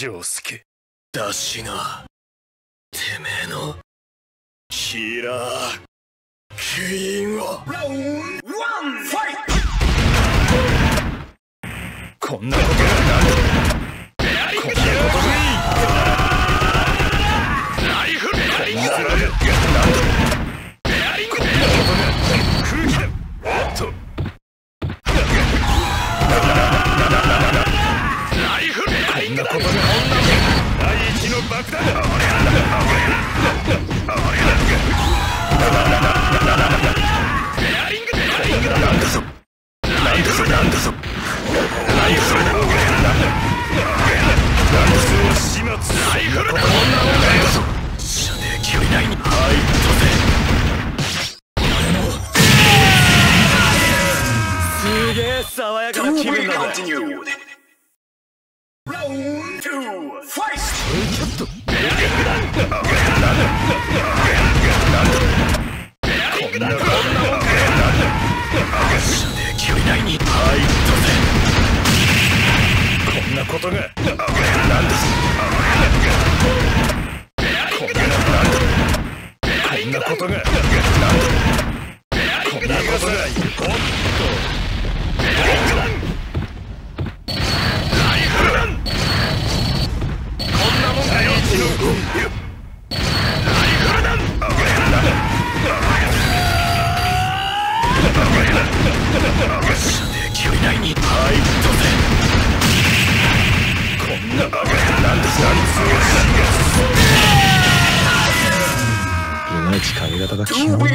丈介だしな、てめえのキラークイーンを。ラウンド1ファイト。こんなことがなんだ。こんなことがライフルこんなことがなんだ。こんなことが空気だ。おっとライフルこんなことが第一の爆弾だ。なんだぞなんだぞなんだぞライフルだ。なんだぞ始末ライフルだ。なんだぞ射程距離内に入ったぜ。すげえ爽やかな気分だぜ。ラウンド2ファイト。ちょっとこんな射程距離内に入ったぜ。こんなことがなんだぞ。こんなことがなんだ。こんなことがおっとライフル弾。こんなもんだよ。ライフル弾。射程距離内に入ったぜ。こんなバカなんだ。いまいち髪型がキモい。